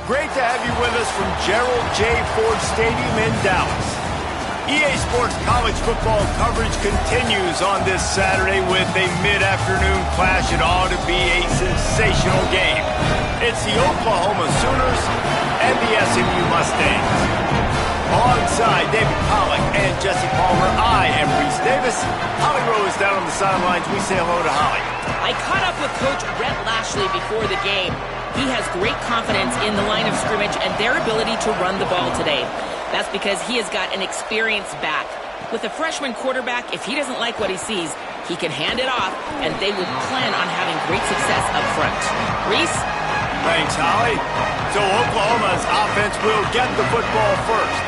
Great to have you with us from Gerald J. Ford Stadium in Dallas. EA Sports college football coverage continues on this Saturday with a mid-afternoon clash. It ought to be a sensational game. It's the Oklahoma Sooners and the SMU Mustangs. Alongside David Pollack and Jesse Palmer, I am Reese Davis. Holly Rowe is down on the sidelines. We say hello to Holly. I caught up with Coach Rhett Lashlee before the game. He has great confidence in the line of scrimmage and their ability to run the ball today. That's because he has got an experienced back. With a freshman quarterback, if he doesn't like what he sees, he can hand it off, and they will plan on having great success up front. Reese? Thanks, Holly. So Oklahoma's offense will get the football first.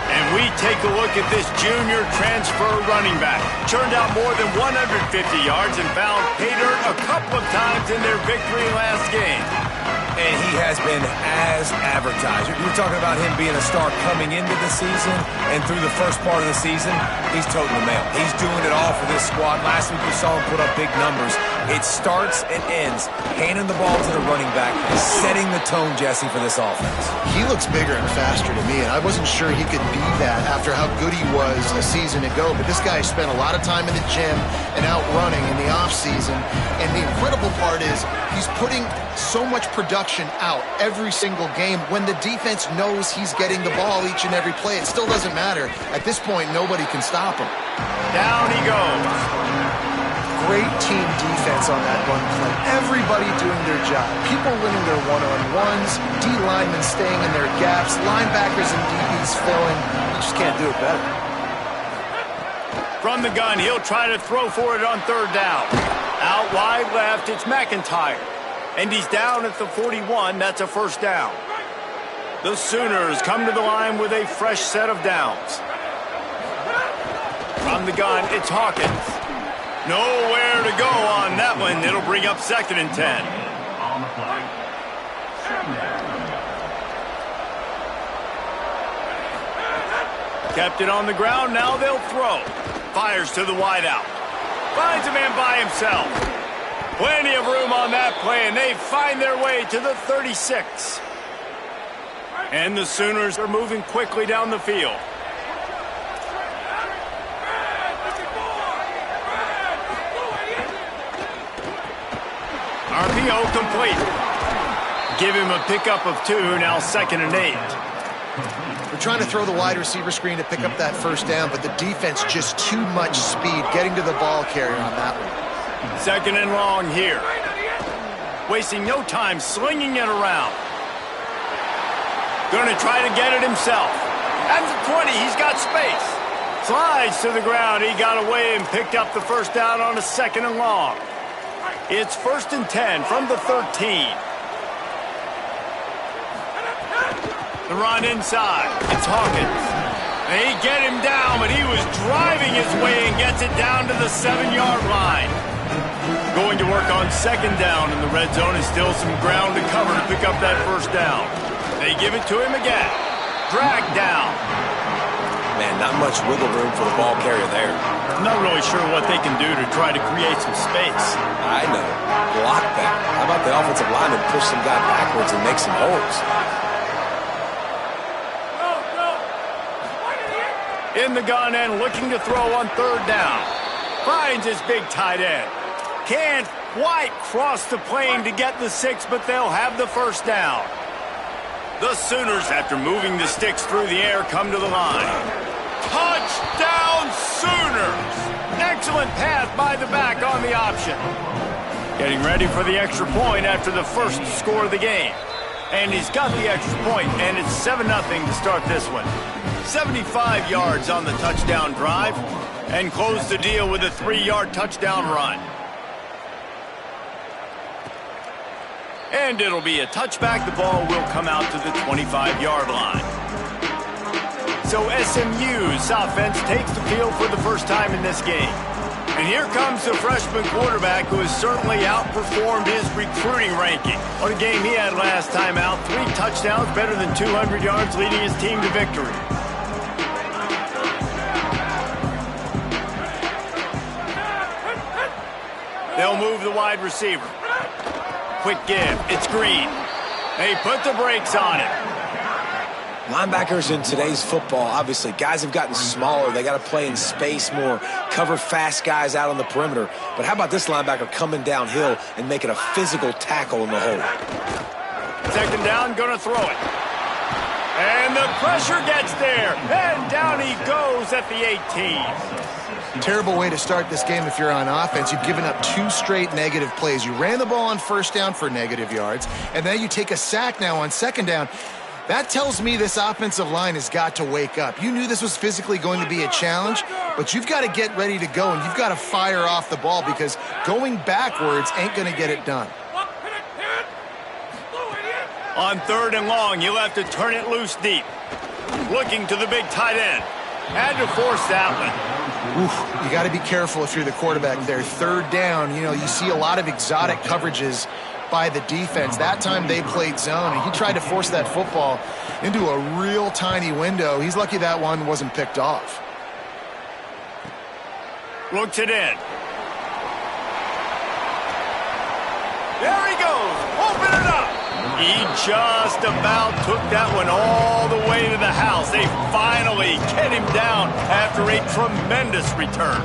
And we take a look at this junior transfer running back. Churned out more than 150 yards and found pay dirt a couple of times in their victory last game. And he has been as advertised. You're talking about him being a star coming into the season, and through the first part of the season, he's toting the mail. He's doing it all for this squad. Last week we saw him put up big numbers. It starts and ends handing the ball to the running back, setting the tone, Jesse, for this offense. He looks bigger and faster to me, and I wasn't sure he could be that after how good he was a season ago. But this guy spent a lot of time in the gym and out running in the offseason. And the incredible part is he's putting so much production out every single game when the defense knows he's getting the ball each and every play. It still doesn't matter. At this point, nobody can stop him. Down he goes. Great team defense on that run play. Everybody doing their job. People winning their one-on-ones, D linemen staying in their gaps, linebackers and DBs filling. You just can't do it better. From the gun, he'll try to throw for it on third down. Out wide left, it's McIntyre. And he's down at the 41. That's a first down. The Sooners come to the line with a fresh set of downs. From the gun, it's Hawkins. Nowhere to go on that one. It'll bring up 2nd and 10. On the play. 2nd down. Kept it on the ground. Now they'll throw. Fires to the wideout. Finds a man by himself. Plenty of room on that play, and they find their way to the 36. And the Sooners are moving quickly down the field. RPO complete. Give him a pickup of 2, now 2nd and 8. We're trying to throw the wide receiver screen to pick up that first down, but the defense just too much speed getting to the ball carrier on that one. 2nd and long here. Wasting no time slinging it around. Going to try to get it himself. At the 20, he's got space. Slides to the ground. He got away and picked up the first down on a 2nd and long. It's 1st and 10 from the 13. The run inside. It's Hawkins. They get him down, but he was driving his way and gets it down to the 7-yard line. Going to work on 2nd down in the red zone, and still some ground to cover to pick up that first down. They give it to him again. Dragged down. Man, not much wiggle room for the ball carrier there. I'm not really sure what they can do to try to create some space. I know. Block that. How about the offensive lineman push some guy backwards and make some holes? In the gun and looking to throw on 3rd down. Finds his big tight end. Can't quite cross the plane to get the 6, but they'll have the first down. The Sooners, after moving the sticks through the air, come to the line. Touchdown Sooners! Excellent pass by the back on the option. Getting ready for the extra point after the first score of the game. And he's got the extra point, and it's 7-0 to start this one. 75 yards on the touchdown drive, and close the deal with a 3-yard touchdown run. And it'll be a touchback. The ball will come out to the 25-yard line. So SMU's offense takes the field for the first time in this game. And here comes the freshman quarterback who has certainly outperformed his recruiting ranking. What a game he had last time out. 3 touchdowns, better than 200 yards, leading his team to victory. They'll move the wide receiver. Quick give. It's Green. They put the brakes on it. Linebackers in today's football, obviously, guys have gotten smaller. They got to play in space more, cover fast guys out on the perimeter. But how about this linebacker coming downhill and making a physical tackle in the hole? Second down, going to throw it. And the pressure gets there. And down he goes at the 18. Terrible way to start this game if you're on offense. You've given up 2 straight negative plays. You ran the ball on first down for negative yards, and then you take a sack now on second down. That tells me this offensive line has got to wake up. You knew this was physically going to be a challenge, but you've got to get ready to go, and you've got to fire off the ball because going backwards ain't going to get it done. On third and long, you'll have to turn it loose deep. Looking to the big tight end. Had to force that one. Oof, you got to be careful if you're the quarterback there. Third down, you see a lot of exotic coverages by the defense. That time they played zone, and he tried to force that football into a real tiny window. He's lucky that one wasn't picked off. Looks it in. There he goes. Open it up. He just about took that one all the way to the house. They finally get him down after a tremendous return.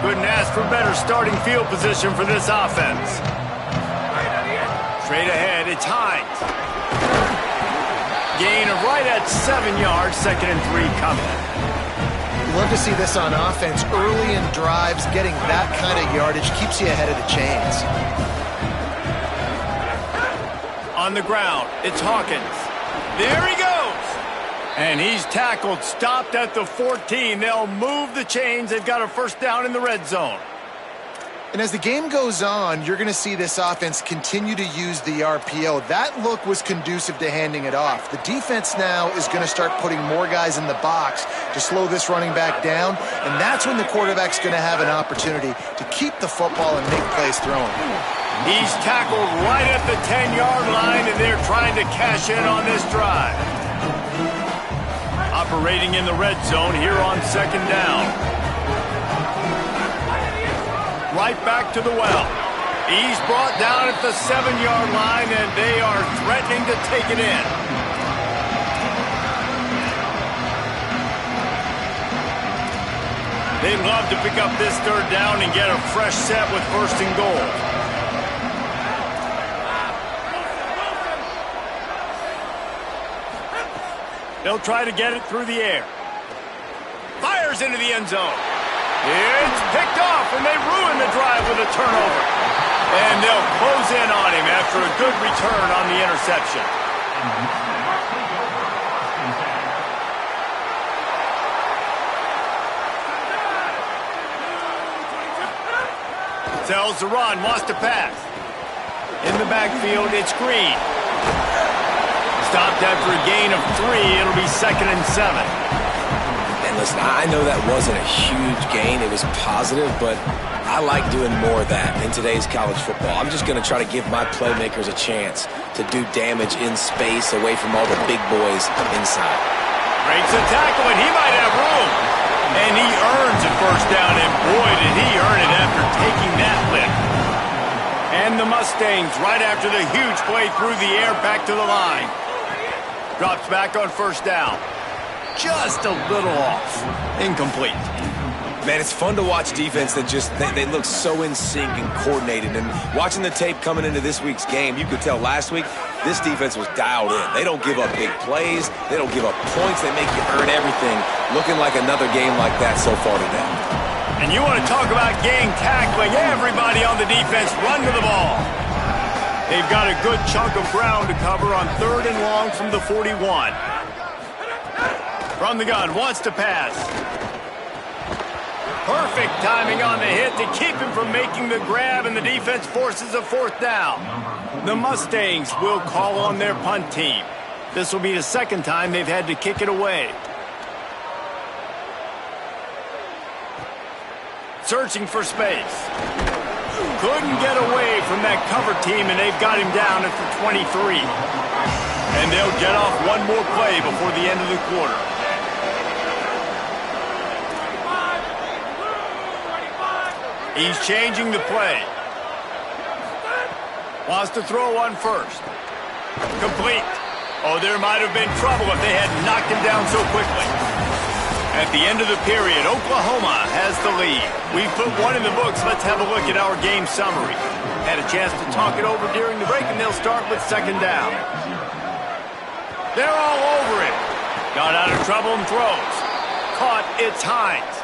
Couldn't ask for better starting field position for this offense. Straight ahead, it's Hines. Gain of right at 7 yards, 2nd and 3 coming. Love to see this on offense. Early in drives, getting that kind of yardage keeps you ahead of the chains. On the ground, it's Hawkins. There he goes. And he's tackled, stopped at the 14. They'll move the chains. They've got a first down in the red zone. And as the game goes on, you're going to see this offense continue to use the RPO. That look was conducive to handing it off. The defense now is going to start putting more guys in the box to slow this running back down, and that's when the quarterback's going to have an opportunity to keep the football and make plays throwing. He's tackled right at the 10-yard line, and they're trying to cash in on this drive. Operating in the red zone here on second down. Right back to the well. He's brought down at the 7-yard line, and they are threatening to take it in. They'd love to pick up this third down and get a fresh set with first and goal. They'll try to get it through the air. Fires into the end zone. It's picked off, and they ruin the drive with a turnover. And they'll close in on him after a good return on the interception. Tells to run, wants to pass. In the backfield, it's Green. Stopped after a gain of 3. It'll be 2nd and 7. And listen, I know that wasn't a huge gain. It was positive, but I like doing more of that in today's college football. I'm just going to try to give my playmakers a chance to do damage in space away from all the big boys inside. Breaks a tackle, and he might have room. And he earns a first down, and boy, did he earn it after taking that lick. And the Mustangs, right after the huge play through the air, back to the line. Drops back on first down. Just a little off. Incomplete. Man, it's fun to watch defense that just, they look so in sync and coordinated. And watching the tape coming into this week's game, you could tell last week, this defense was dialed in. They don't give up big plays. They don't give up points. They make you earn everything. Looking like another game like that so far today. And you want to talk about gang tackling. Everybody on the defense run to the ball. They've got a good chunk of ground to cover on third and long from the 41. From the gun, wants to pass. Perfect timing on the hit to keep him from making the grab, and the defense forces a fourth down. The Mustangs will call on their punt team. This will be the second time they've had to kick it away. Searching for space. Couldn't get away from that cover team, and they've got him down at the 23. And they'll get off one more play before the end of the quarter. He's changing the play. Wants to throw one first. Complete. Oh, there might have been trouble if they had knocked him down so quickly. At the end of the period, Oklahoma has the lead. We've put one in the books. Let's have a look at our game summary. Had a chance to talk it over during the break, and they'll start with second down. They're all over it. Got out of trouble and throws. Caught, it's Hines.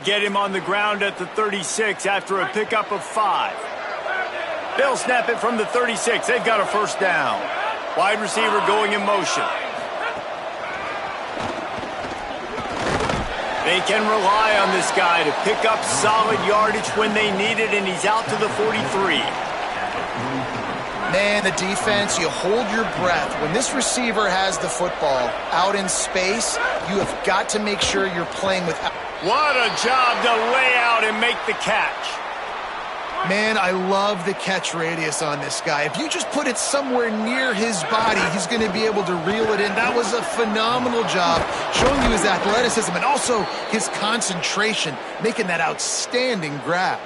Get him on the ground at the 36 after a pickup of 5. They'll snap it from the 36. They've got a first down. Wide receiver going in motion. They can rely on this guy to pick up solid yardage when they need it, and he's out to the 43. Man, the defense, you hold your breath. When this receiver has the football out in space, you have got to make sure you're playing with... What a job to lay out and make the catch. Man, I love the catch radius on this guy. If you just put it somewhere near his body, he's going to be able to reel it in. That was a phenomenal job, showing you his athleticism and also his concentration, making that outstanding grab.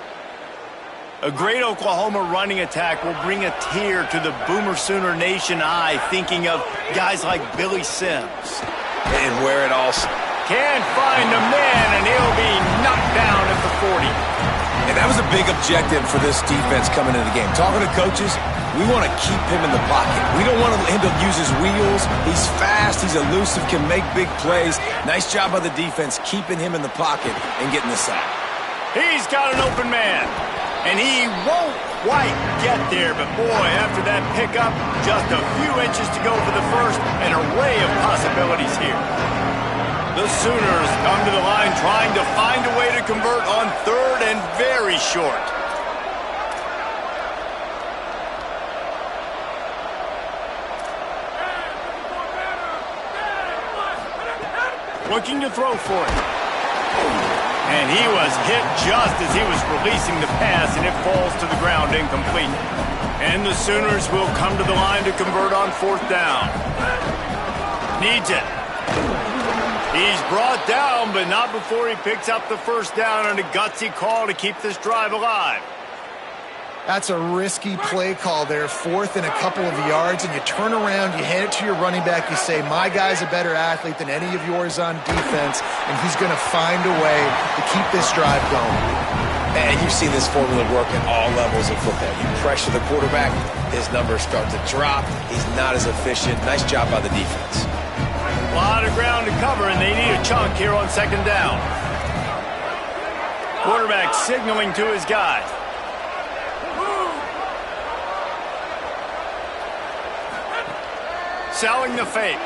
A great Oklahoma running attack will bring a tear to the Boomer Sooner Nation eye, thinking of guys like Billy Sims. And where it all... Can't find a man, and he'll be knocked down at the 40. And that was a big objective for this defense coming into the game. Talking to coaches, we want to keep him in the pocket. We don't want him to use his wheels. He's fast, he's elusive, can make big plays. Nice job by the defense keeping him in the pocket and getting the sack. He's got an open man, and he won't quite get there. But, boy, after that pickup, just a few inches to go for the first, an array of possibilities here. The Sooners come to the line trying to find a way to convert on third and very short. Looking to throw for it. And he was hit just as he was releasing the pass, and it falls to the ground incomplete. And the Sooners will come to the line to convert on fourth down. Needs it. He's brought down, but not before he picks up the first down on a gutsy call to keep this drive alive. That's a risky play call there, fourth and a couple of yards, and you turn around, you hand it to your running back, you say, my guy's a better athlete than any of yours on defense, and he's going to find a way to keep this drive going. And you've seen this formula work at all levels of football. You pressure the quarterback, his numbers start to drop, he's not as efficient. Nice job by the defense. A lot of ground to cover, and they need a chunk here on second down. Quarterback signaling to his guys. Selling the fake.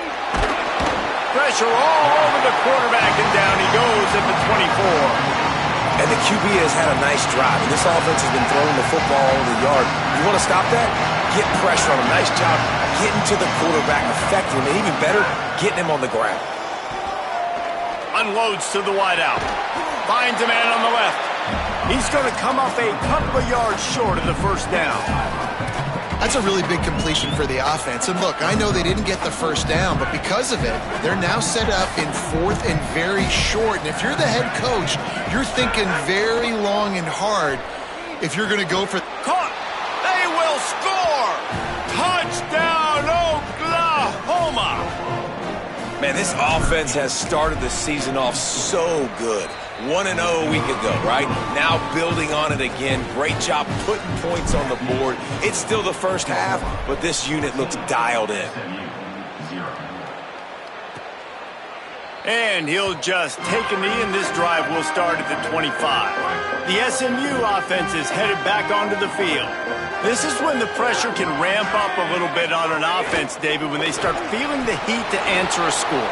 Pressure all over the quarterback, and down he goes at the 24. And the QB has had a nice drive, and this offense has been throwing the football over the yard. You want to stop that? Get pressure on him. Nice job getting to the quarterback, affecting him, and even better, getting him on the ground. Unloads to the wideout. Finds a man on the left. He's going to come up a couple of yards short of the first down. That's a really big completion for the offense. And look, I know they didn't get the first down, but because of it, they're now set up in fourth and very short. And if you're the head coach, you're thinking very long and hard if you're going to go for... Caught! They will score! Touchdown, Oklahoma! Man, this offense has started the season off so good. 1-0 a week ago, right? Now building on it again. Great job putting points on the board. It's still the first half, but this unit looks dialed in. And he'll just take a knee, and this drive will start at the 25. The SMU offense is headed back onto the field. This is when the pressure can ramp up a little bit on an offense, David, when they start feeling the heat to answer a score.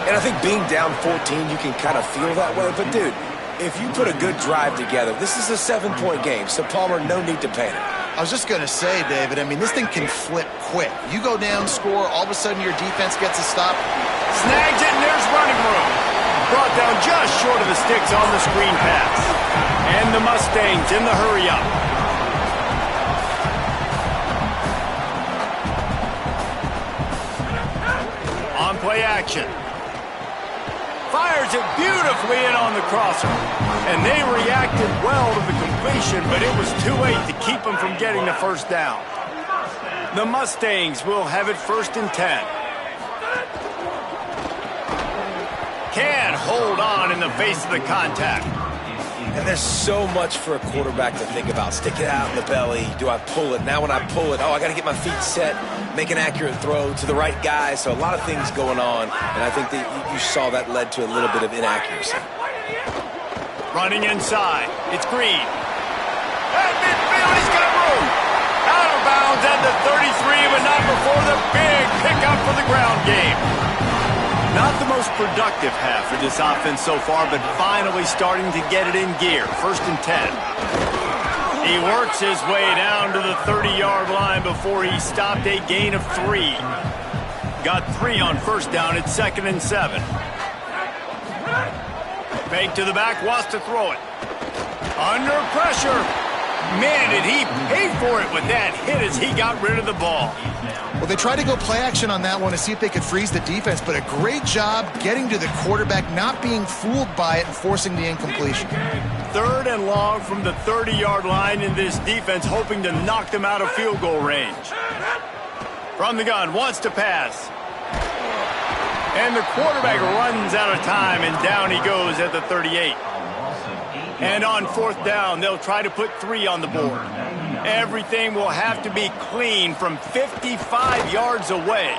And I think being down 14, you can kind of feel that way. But, dude, if you put a good drive together, this is a 7-point game. So, Palmer, no need to panic. I was just going to say, David, I mean, this thing can flip quick. You go down, score, all of a sudden your defense gets a stop. Snags it, and there's running room. Brought down just short of the sticks on the screen pass. And the Mustangs in the hurry-up. play action. Fires it beautifully in on the crosser. And they reacted well to the completion, but it was too late to keep them from getting the first down. The Mustangs will have it 1st and 10. Can't hold on in the face of the contact. And there's so much for a quarterback to think about. Stick it out in the belly. Do I pull it? Now when I pull it, I got to get my feet set, make an accurate throw to the right guy. So a lot of things going on, and I think that you saw that led to a little bit of inaccuracy. Running inside. It's Green. At midfield, he's got room. Out of bounds at the 33, but not before the big pickup for the ground game. Not the most productive half for this offense so far, but finally starting to get it in gear. 1st and 10. He works his way down to the 30-yard line before he stopped a gain of 3. Got 3 on 1st down at 2nd and 7. Fake to the back, wants to throw it. Under pressure. Man, did he pay for it with that hit as he got rid of the ball. Well, they tried to go play action on that one to see if they could freeze the defense, but a great job getting to the quarterback, not being fooled by it and forcing the incompletion. 3rd and long from the 30-yard line in this defense, hoping to knock them out of field goal range. From the gun, wants to pass. And the quarterback runs out of time, and down he goes at the 38. And on 4th down, they'll try to put 3 on the board. Everything will have to be clean from 55 yards away.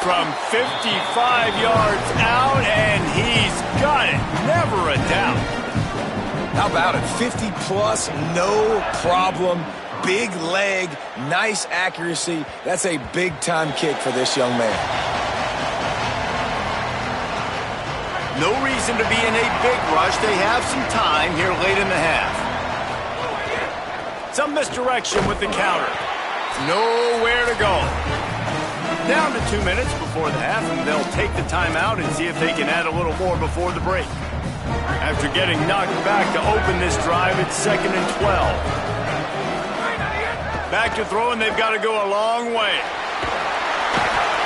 From 55 yards out, and he's got it. Never a doubt. How about it? 50-plus, no problem. Big leg, nice accuracy. That's a big-time kick for this young man. No reason to be in a big rush. They have some time here late in the half. Some misdirection with the counter. Nowhere to go. Down to 2 minutes before the half, and they'll take the timeout and see if they can add a little more before the break. After getting knocked back to open this drive, it's 2nd and 12. Back to throw, and they've got to go a long way.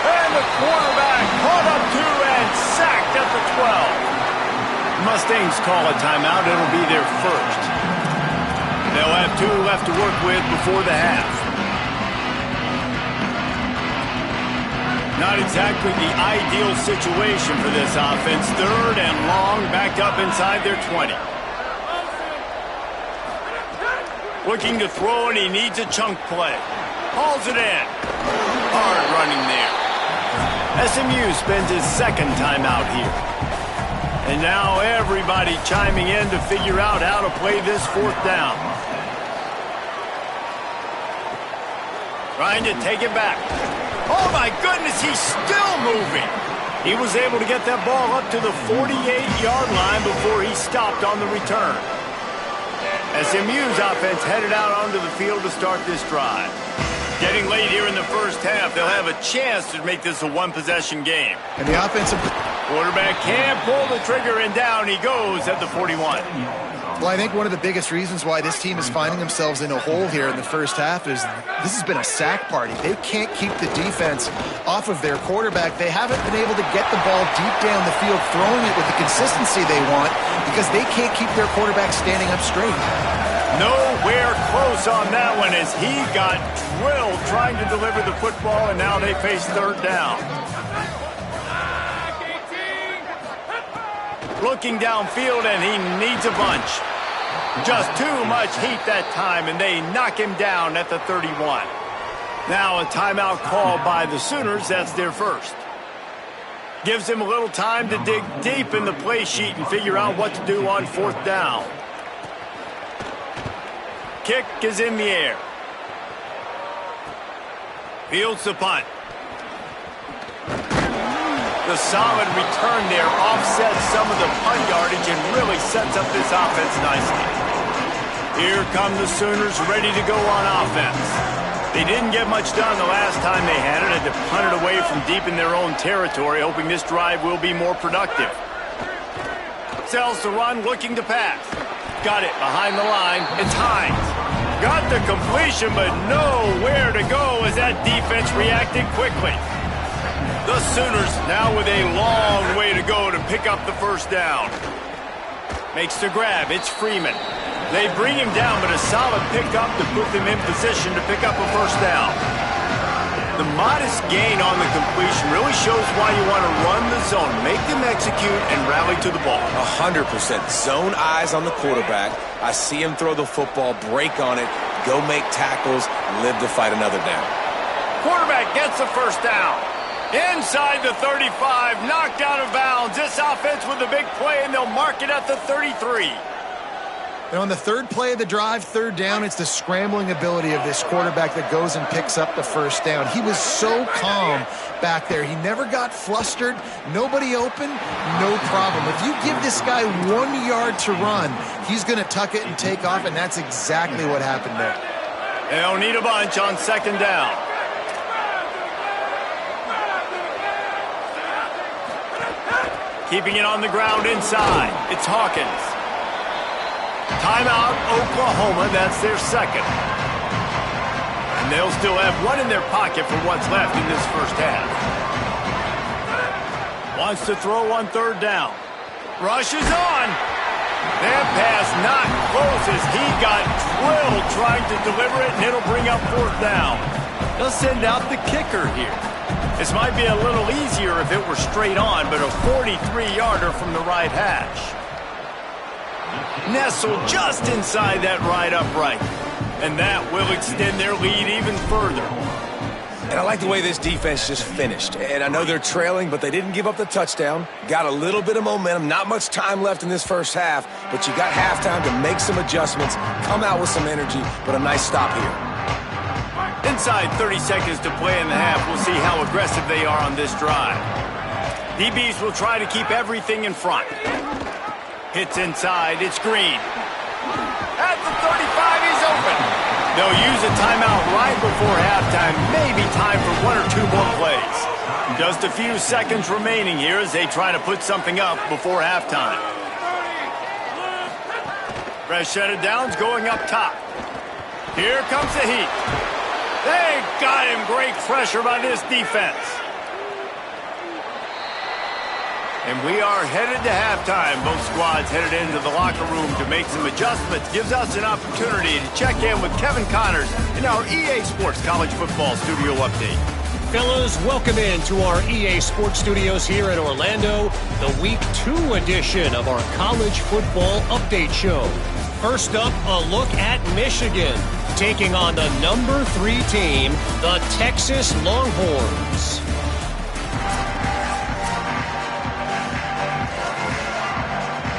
And the quarterback caught up to and sacked at the 12. Mustangs call a timeout. It'll be their first. They'll have 2 left to work with before the half. Not exactly the ideal situation for this offense. 3rd and long, backed up inside their 20. Looking to throw, and he needs a chunk play. Hauls it in. Hard running there. SMU spends his 2nd timeout here. And now everybody chiming in to figure out how to play this 4th down. Trying to take it back. Oh, my goodness, he's still moving. He was able to get that ball up to the 48-yard line before he stopped on the return. SMU's offense headed out onto the field to start this drive. Getting late here in the first half, they'll have a chance to make this a one-possession game. And the offensive quarterback can't pull the trigger, and down he goes at the 41. Well, I think one of the biggest reasons why this team is finding themselves in a hole here in the first half is this has been a sack party. They can't keep the defense off of their quarterback. They haven't been able to get the ball deep down the field, throwing it with the consistency they want because they can't keep their quarterback standing up straight. Nowhere close on that one as he got drilled trying to deliver the football, and now they face 3rd down. Looking downfield, and he needs a bunch. Just too much heat that time, and they knock him down at the 31. Now a timeout called by the Sooners. That's their first. Gives him a little time to dig deep in the play sheet and figure out what to do on 4th down. Kick is in the air. Fields the punt. The solid return there offsets some of the punt yardage and really sets up this offense nicely. Here come the Sooners ready to go on offense. They didn't get much done the last time they had it. Had to punt it away from deep in their own territory, hoping this drive will be more productive. Sells the run, looking to pass. Got it behind the line. It's Hines. Got the completion, but nowhere to go as that defense reacted quickly. The Sooners now with a long way to go to pick up the first down. Makes the grab. It's Freeman. They bring him down, but a solid pickup to put them in position to pick up a first down. The modest gain on the completion really shows why you want to run the zone, make them execute, and rally to the ball. 100%. Zone eyes on the quarterback. I see him throw the football, break on it, go make tackles, live to fight another down. Quarterback gets the first down. Inside the 35, knocked out of bounds. This offense with a big play, and they'll mark it at the 33. And on the third play of the drive, third down, it's the scrambling ability of this quarterback that goes and picks up the first down. He was so calm back there. He never got flustered. Nobody open, no problem. If you give this guy 1 yard to run, he's going to tuck it and take off, and that's exactly what happened there. They'll need a bunch on second down. Keeping it on the ground inside. It's Hawkins. Timeout, Oklahoma. That's their second. And they'll still have one in their pocket for what's left in this first half. Wants to throw on third down. Rushes on. That pass not close as he got drilled trying to deliver it, and it'll bring up fourth down. They'll send out the kicker here. This might be a little easier if it were straight on, but a 43-yarder from the right hash. Nestled just inside that right upright. And that will extend their lead even further. And I like the way this defense just finished. And I know they're trailing, but they didn't give up the touchdown. Got a little bit of momentum. Not much time left in this first half, but you got halftime to make some adjustments, come out with some energy, but a nice stop here. Inside 30 seconds to play in the half. We'll see how aggressive they are on this drive. DBs will try to keep everything in front. Hits inside. It's Green. At the 35, he's open. They'll use a timeout right before halftime. Maybe time for one or two more plays. Just a few seconds remaining here as they try to put something up before halftime. Fresh set of downs going up top. Here comes the heat. They got him. Great pressure by this defense. And we are headed to halftime. Both squads headed into the locker room to make some adjustments. Gives us an opportunity to check in with Kevin Connors in our EA Sports College Football Studio Update. Fellas, welcome in to our EA Sports Studios here in Orlando, the Week 2 edition of our College Football Update Show. First up, a look at Michigan, taking on the number 3 team, the Texas Longhorns.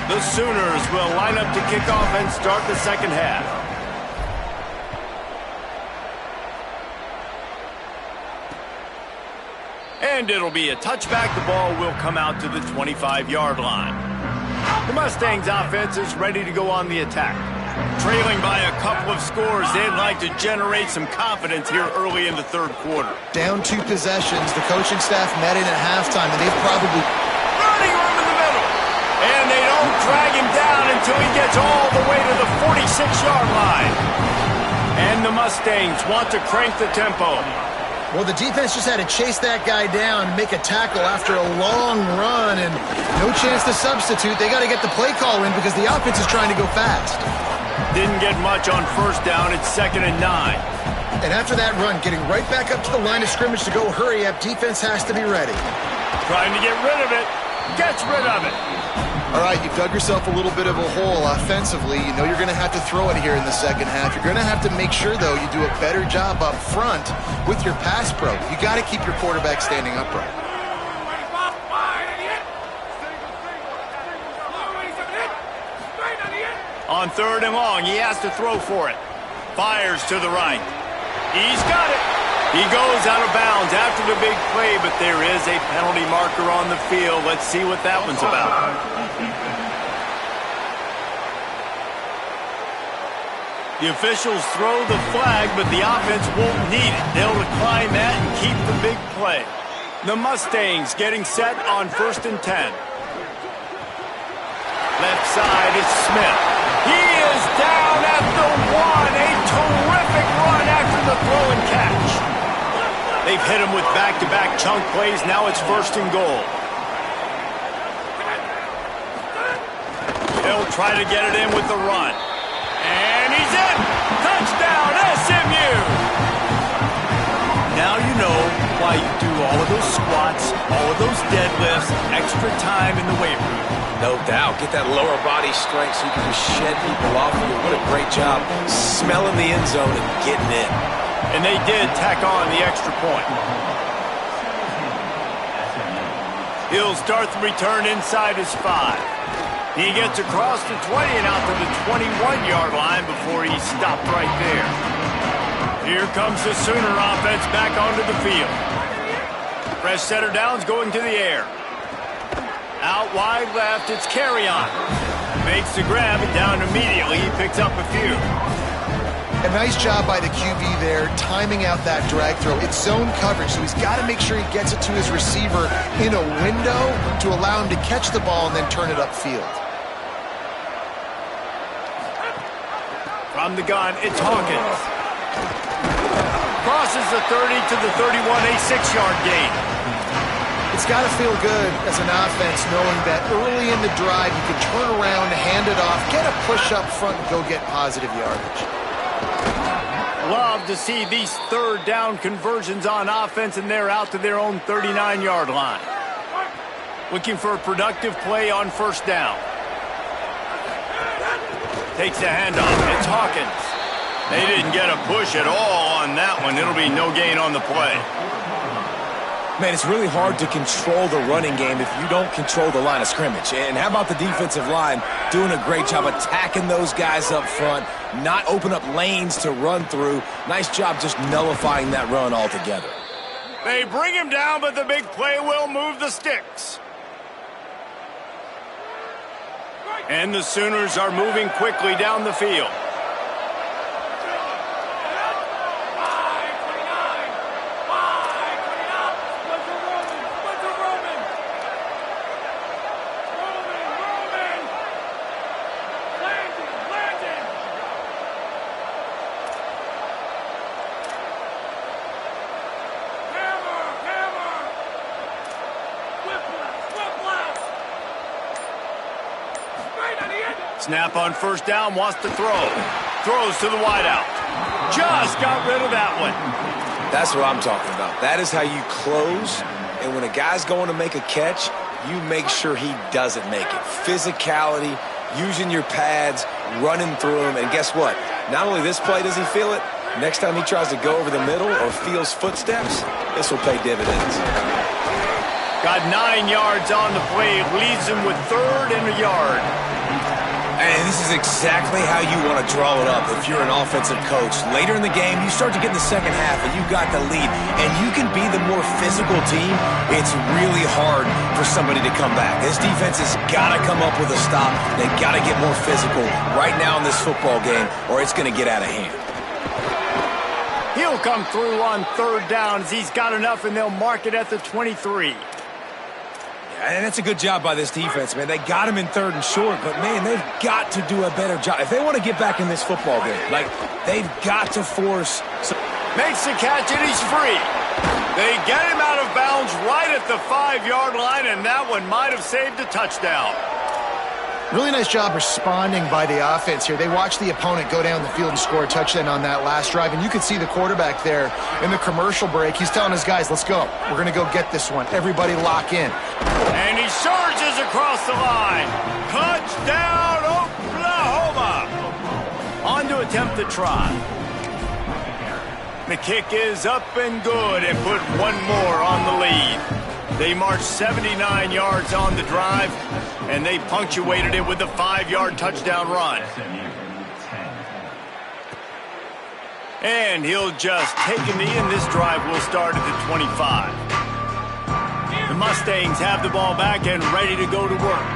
The Sooners will line up to kick off and start the second half. And it'll be a touchback. The ball will come out to the 25-yard line. The Mustangs offense is ready to go on the attack. Trailing by a couple of scores, they'd like to generate some confidence here early in the third quarter. Down 2 possessions, the coaching staff met in at halftime, and they've probably... Running room in the middle. And they don't drag him down until he gets all the way to the 46-yard line. And the Mustangs want to crank the tempo. Well, the defense just had to chase that guy down, make a tackle after a long run, and no chance to substitute. They got to get the play call in because the offense is trying to go fast. Didn't get much on first down. It's 2nd and 9. And after that run, getting right back up to the line of scrimmage to go hurry up, defense has to be ready. Trying to get rid of it. Gets rid of it. All right, you've dug yourself a little bit of a hole offensively. You know you're going to have to throw it here in the second half. You're going to have to make sure, though, you do a better job up front with your pass pro. You got to keep your quarterback standing upright. On 3rd and long, he has to throw for it. Fires to the right. He's got it. He goes out of bounds after the big play, but there is a penalty marker on the field. Let's see what that one's about. The officials throw the flag, but the offense won't need it. They'll decline that and keep the big play. The Mustangs getting set on 1st and 10. Left side is Smith. He is down at the 1. A terrific run after the throw and catch. They've hit him with back-to-back chunk plays. Now it's 1st and goal. He'll try to get it in with the run. And he's in! Touchdown, SMU! Now you know why you do all of those squats, all of those deadlifts, extra time in the weight room. No doubt. Get that lower body strength so you can just shed people off of you. What a great job smelling the end zone and getting in. And they did tack on the extra point. He'll start the return inside his 5. He gets across the 20 and out to the 21-yard line before he's stopped right there. Here comes the Sooner offense back onto the field. Fresh setter downs going to the air. Out wide left, it's Carrion. Makes the grab and down immediately. He picks up a few. A nice job by the QB there, timing out that drag throw. It's zone coverage, so he's got to make sure he gets it to his receiver in a window to allow him to catch the ball and then turn it upfield. From the gun, it's Hawkins. Crosses the 30 to the 31, a 6-yard gain. It's got to feel good as an offense knowing that early in the drive you can turn around, hand it off, get a push up front, and go get positive yardage. Love to see these 3rd down conversions on offense, and they're out to their own 39-yard line. Looking for a productive play on 1st down. Takes the handoff. It's Hawkins. They didn't get a push at all on that one. It'll be no gain on the play. Man, it's really hard to control the running game if you don't control the line of scrimmage. And how about the defensive line doing a great job attacking those guys up front, not open up lanes to run through. Nice job just nullifying that run altogether. They bring him down, but the big play will move the sticks. And the Sooners are moving quickly down the field. Snap on 1st down, wants to throw. Throws to the wideout. Just got rid of that one. That's what I'm talking about. That is how you close. And when a guy's going to make a catch, you make sure he doesn't make it. Physicality, using your pads, running through him. And guess what? Not only this play does he feel it, next time he tries to go over the middle or feels footsteps, this will pay dividends. Got 9 yards on the play. Leads him with 3rd and a yard. And this is exactly how you want to draw it up if you're an offensive coach. Later in the game, you start to get in the second half and you've got the lead, and you can be the more physical team. It's really hard for somebody to come back. This defense has got to come up with a stop. They've got to get more physical right now in this football game, or it's going to get out of hand. He'll come through on 3rd down as he's got enough, and they'll mark it at the 23. And that's a good job by this defense, man. They got him in 3rd and short, but, man, they've got to do a better job. If they want to get back in this football game, like, they've got to force. Makes the catch, and he's free. They get him out of bounds right at the 5-yard line, and that one might have saved a touchdown. Really nice job responding by the offense here. They watched the opponent go down the field and score a touchdown on that last drive, and you could see the quarterback there in the commercial break. He's telling his guys, let's go. We're going to go get this one. Everybody lock in. And he surges across the line. Touchdown, Oklahoma. On to attempt the try. The kick is up and good and put one more on the lead. They marched 79 yards on the drive, and they punctuated it with a 5-yard touchdown run. And he'll just take a knee, and this drive will start at the 25. The Mustangs have the ball back and ready to go to work.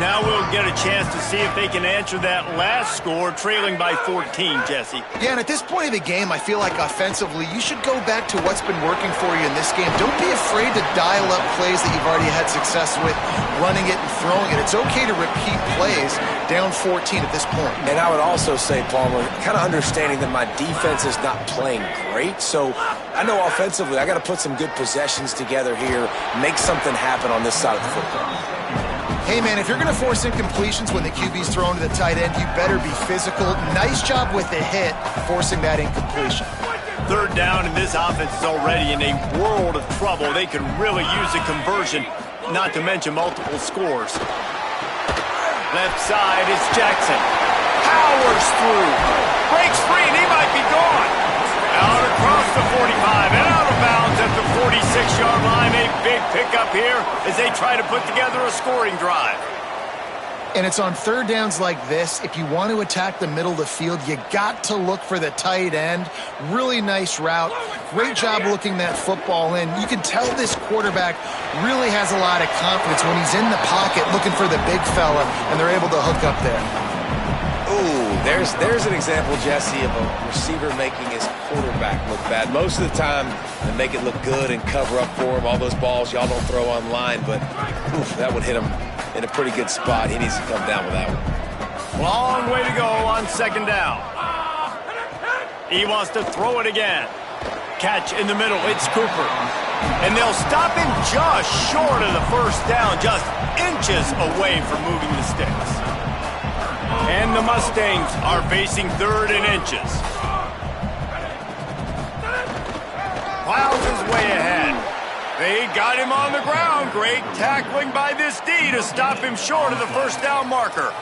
Now we'll get a chance to see if they can answer that last score, trailing by 14, Jesse. Yeah, and at this point of the game, I feel like offensively, you should go back to what's been working for you in this game. Don't be afraid to dial up plays that you've already had success with, running it and throwing it. It's okay to repeat plays down 14 at this point. And I would also say, Palmer, kind of understanding that my defense is not playing great, so I know offensively I got to put some good possessions together here, make something happen on this side of the football. Hey, man, if you're going to force incompletions when the QB's thrown to the tight end, you better be physical. Nice job with the hit, forcing that incompletion. Third down, and this offense is already in a world of trouble. They could really use a conversion, not to mention multiple scores. Left side is Jackson. Powers through. Breaks free, and he might be gone. Out across the 45 and out of bounds at the 46-yard line. A big pickup here as they try to put together a scoring drive. And it's on third downs like this. If you want to attack the middle of the field, you got to look for the tight end. Really nice route. Great job looking that football in. You can tell this quarterback really has a lot of confidence when he's in the pocket looking for the big fella, and they're able to hook up there. Ooh, there's an example, Jesse, of a receiver making his quarterback look bad. Most of the time, they make it look good and cover up for him. All those balls y'all don't throw online, but oof, that would hit him in a pretty good spot. He needs to come down with that one. Long way to go on second down. He wants to throw it again. Catch in the middle. It's Cooper. And they'll stop him just short of the first down, just inches away from moving the sticks. And the Mustangs are facing third and inches. Plows his way ahead. They got him on the ground. Great tackling by this D to stop him short of the first down marker.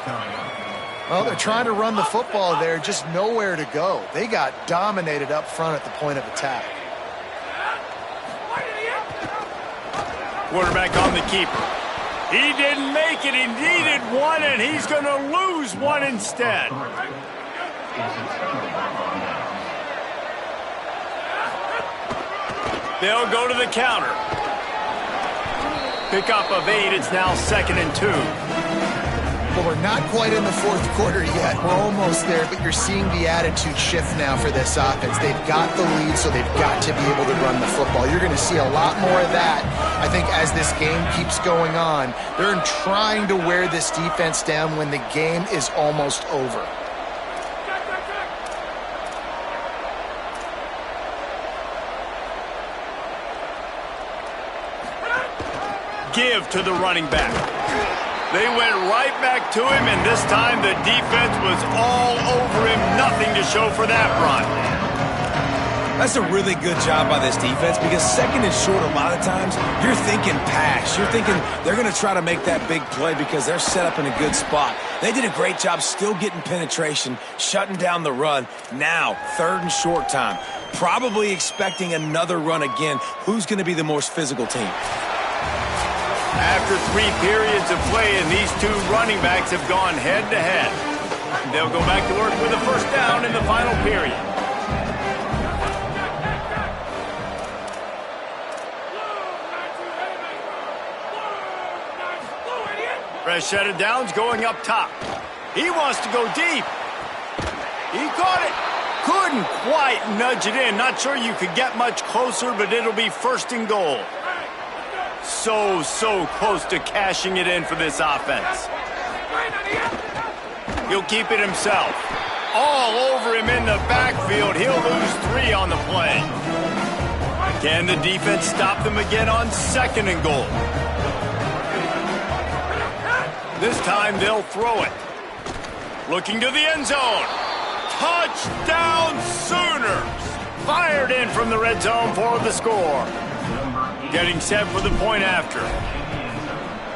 Well, they're trying to run the football there, just nowhere to go. They got dominated up front at the point of attack. Quarterback on the keeper. He didn't make it. He needed one, and he's going to lose one instead. They'll go to the counter. Pickup of 8. It's now 2nd and 2. Well, we're not quite in the fourth quarter yet. We're almost there, but you're seeing the attitude shift now for this offense. They've got the lead, so they've got to be able to run the football. You're going to see a lot more of that, I think, as this game keeps going on. They're trying to wear this defense down when the game is almost over. Give to the running back. They went right back to him, and this time the defense was all over him. Nothing to show for that run. That's a really good job by this defense because second and short, a lot of times, you're thinking pass. You're thinking they're going to try to make that big play because they're set up in a good spot. They did a great job still getting penetration, shutting down the run. Now, third and short time. Probably expecting another run again. Who's going to be the most physical team? After 3 periods of play, and these two running backs have gone head-to-head. They'll go back to work with a first down in the final period. Fresh set of downs going up top. He wants to go deep. He caught it. Couldn't quite nudge it in. Not sure you could get much closer, but it'll be 1st and goal. So close to cashing it in for this offense. He'll keep it himself. All over him in the backfield. He'll lose 3 on the play. Can the defense stop them again on 2nd and goal? This time they'll throw it. Looking to the end zone. Touchdown Sooners! Fired in from the red zone for the score. Getting set for the point after.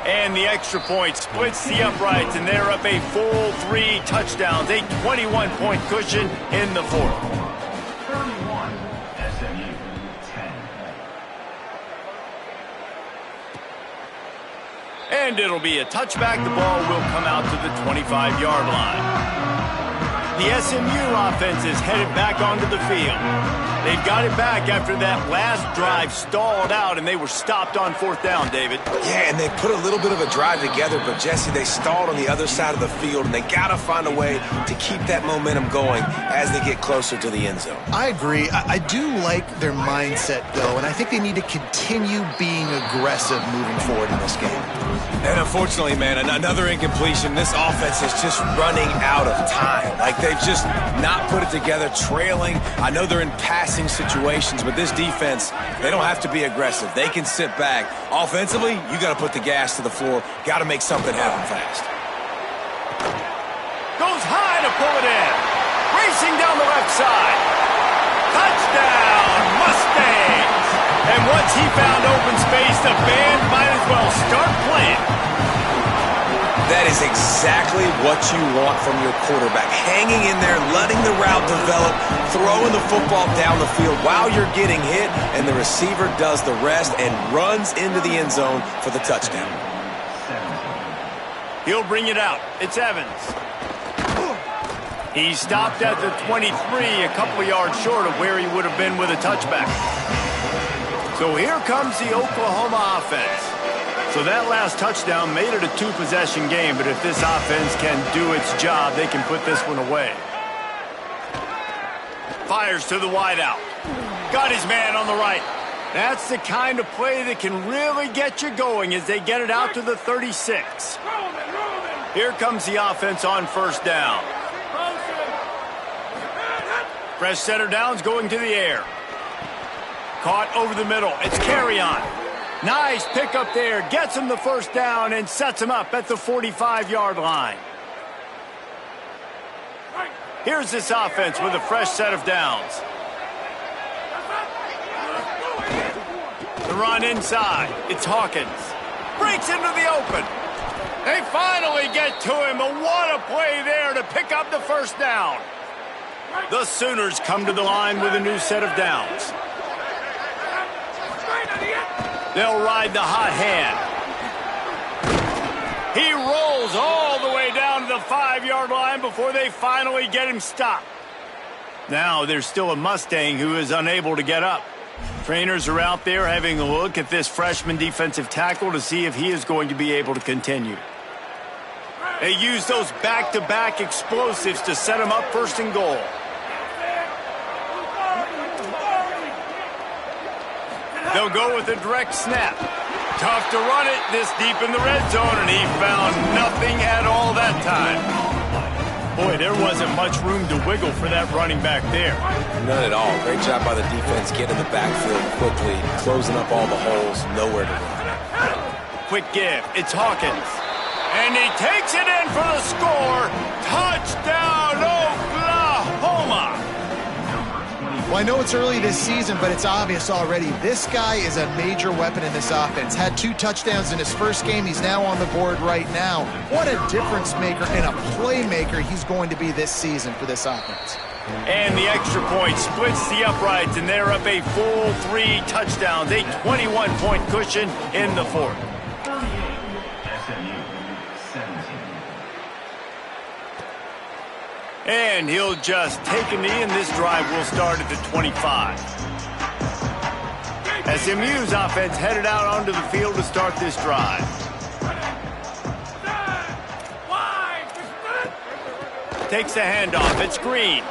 And the extra point splits the uprights, and they're up a full 3 touchdowns. A 21-point cushion in the 4th. 31, SMU, 10. And it'll be a touchback. The ball will come out to the 25-yard line. The SMU offense is headed back onto the field. They've got it back after that last drive stalled out, and they were stopped on 4th down, David. Yeah, and they put a little bit of a drive together, but, Jesse, they stalled on the other side of the field, and they got to find a way to keep that momentum going as they get closer to the end zone. I agree. I do like their mindset, though, and I think they need to continue being aggressive moving forward in this game. And unfortunately, man, another incompletion. This offense is just running out of time. Like, they've just not put it together, trailing. I know they're in passing situations, but this defense, they don't have to be aggressive. They can sit back. Offensively, you got to put the gas to the floor. Got to make something happen fast. Goes high to pull it in. Racing down the left side. Touchdown, Mustangs! And once he found open space, the band might as well start playing. That is exactly what you want from your quarterback. Hanging in there, letting the route develop, throwing the football down the field while you're getting hit, and the receiver does the rest and runs into the end zone for the touchdown. He'll bring it out. It's Evans. He stopped at the 23, a couple of yards short of where he would have been with a touchback. So here comes the Oklahoma offense. So that last touchdown made it a 2-possession game, but if this offense can do its job, they can put this one away. Fires to the wideout. Got his man on the right. That's the kind of play that can really get you going as they get it out to the 36. Here comes the offense on 1st down. Fresh center downs going to the air. Caught over the middle. It's Carrion. Nice pick up there. Gets him the 1st down and sets him up at the 45-yard line. Here's this offense with a fresh set of downs. The run inside. It's Hawkins. Breaks into the open. They finally get to him, but what a play there to pick up the 1st down. The Sooners come to the line with a new set of downs. They'll ride the hot hand. He rolls all the way down to the 5-yard line before they finally get him stopped. Now there's still a Mustang who is unable to get up. Trainers are out there having a look at this freshman defensive tackle to see if he is going to be able to continue. They use those back-to-back explosives to set him up 1st and goal. They'll go with a direct snap. Tough to run it this deep in the red zone, and he found nothing at all that time. Boy, there wasn't much room to wiggle for that running back there. None at all. Great job by the defense getting the backfield quickly, closing up all the holes, nowhere to run. Quick give. It's Hawkins. And he takes it in for the score. Touchdown, Oklahoma! Well, I know it's early this season, but it's obvious already. This guy is a major weapon in this offense. Had 2 touchdowns in his first game. He's now on the board right now. What a difference maker and a playmaker he's going to be this season for this offense. And the extra point splits the uprights, and they're up a full 3 touchdowns, a 21-point cushion in the 4th. And he'll just take a knee, and this drive will start at the 25. SMU's offense headed out onto the field to start this drive. Takes the handoff. It's Green.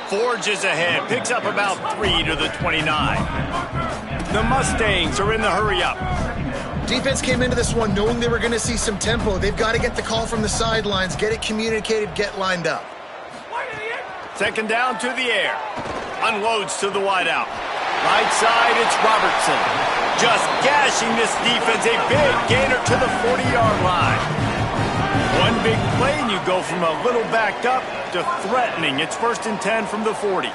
Forges ahead. Picks up about 3 to the 29. The Mustangs are in the hurry-up. Defense came into this one knowing they were going to see some tempo. They've got to get the call from the sidelines, get it communicated, get lined up. 2nd down to the air. Unloads to the wideout. Right side, it's Robertson. Just gashing this defense. A big gainer to the 40-yard line. One big play, and you go from a little backed up to threatening. It's 1st and 10 from the 40.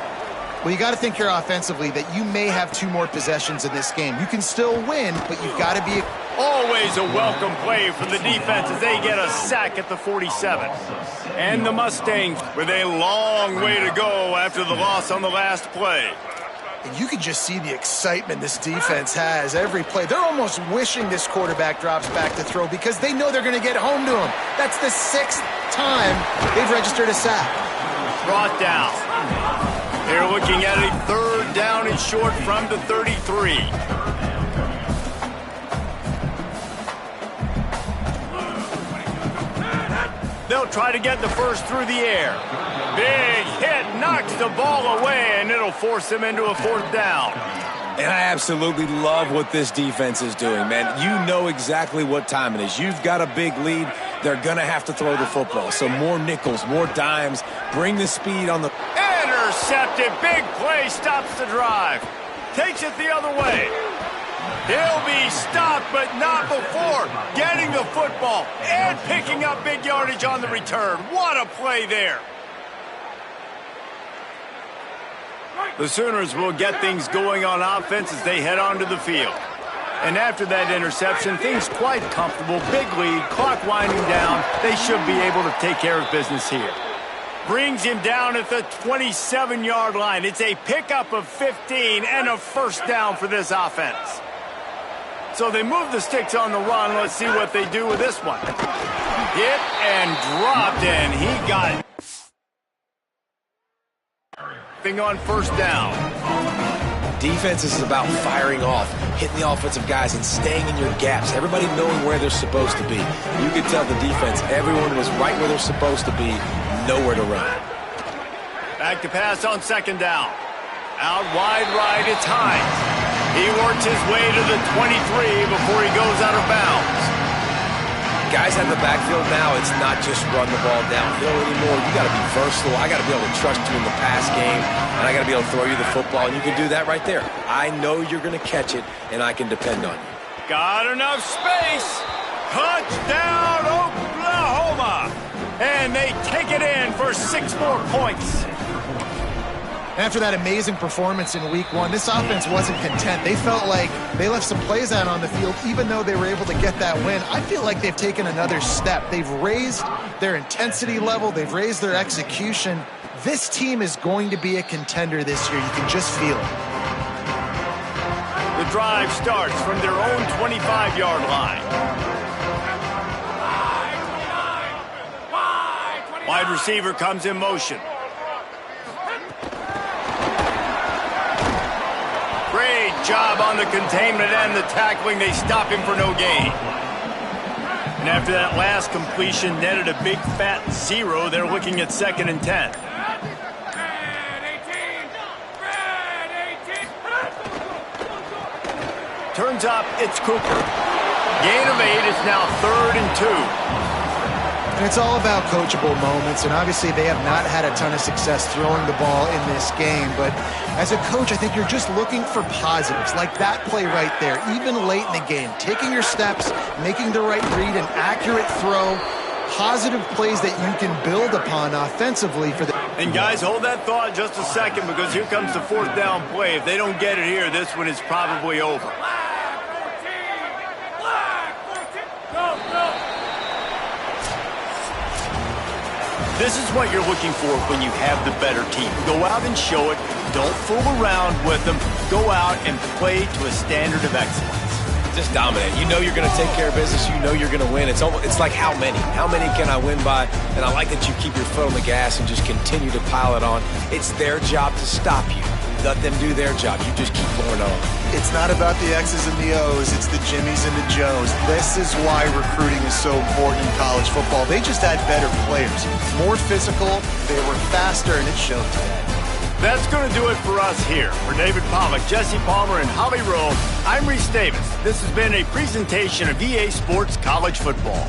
Well, you got to think here offensively that you may have 2 more possessions in this game. You can still win, but you've got to be... Always a welcome play from the defense as they get a sack at the 47. And the Mustangs with a long way to go after the loss on the last play. And you can just see the excitement this defense has every play. They're almost wishing this quarterback drops back to throw because they know they're going to get home to him. That's the 6th time they've registered a sack. brought down. They're looking at a third down and short from the 33. They'll try to get the first through the air. Big hit, knocks the ball away, and it'll force them into a fourth down. And I absolutely love what this defense is doing, man. You know exactly what time it is. You've got a big lead. They're going to have to throw the football. So more nickels, more dimes. Bring the speed on the... Intercepted. Big play stops the drive. Takes it the other way. He'll be stopped, but not before getting the football and picking up big yardage on the return. What a play there. The Sooners will get things going on offense as they head onto the field. And after that interception, things quite comfortable. Big lead, clock winding down. They should be able to take care of business here. Brings him down at the 27-yard line. It's a pickup of 15 and a first down for this offense. So they move the sticks on the run. Let's see what they do with this one. Hit and dropped, and he got it. On first down. Defense is about firing off, hitting the offensive guys, and staying in your gaps. Everybody knowing where they're supposed to be. You could tell the defense, everyone was right where they're supposed to be, nowhere to run. Back to pass on second down. Out wide right, it's Hines. He works his way to the 23 before he goes out of bounds. Guys out of the backfield now, it's not just run the ball downhill anymore. You got to be versatile. I got to be able to trust you in the pass game, and I got to be able to throw you the football, and you can do that right there. I know you're going to catch it, and I can depend on you. Got enough space. Touchdown, Oklahoma. And they take it in for 6 more points. After that amazing performance in week 1, this offense wasn't content. They felt like they left some plays out on the field, even though they were able to get that win. I feel like they've taken another step. They've raised their intensity level. They've raised their execution. This team is going to be a contender this year. You can just feel it. The drive starts from their own 25-yard line. Wide receiver comes in motion. Great job on the containment and the tackling. They stop him for no gain. And after that last completion netted a big fat 0, they're looking at 2nd and 10. Turns up, it's Cooper. Gain of 8, it's now 3rd and 2. And it's all about coachable moments, and obviously they have not had a ton of success throwing the ball in this game, but as a coach, I think you're just looking for positives, like that play right there, even late in the game, taking your steps, making the right read, an accurate throw, positive plays that you can build upon offensively for the... And guys, hold that thought just a second, because here comes the 4th down play. If they don't get it here, this one is probably over. This is what you're looking for when you have the better team. Go out and show it. Don't fool around with them. Go out and play to a standard of excellence. Just dominate. You know you're going to take care of business. You know you're going to win. It's like how many? How many can I win by? And I like that you keep your foot on the gas and just continue to pile it on. It's their job to stop you. Let them do their job. You just keep going on. It's not about the X's and the O's. It's the Jimmies and the Joes. This is why recruiting is so important in college football. They just had better players. More physical. They were faster, and it showed today. That's going to do it for us here. For David Pollack, Jesse Palmer, and Holly Rowe, I'm Reese Davis. This has been a presentation of EA Sports College Football.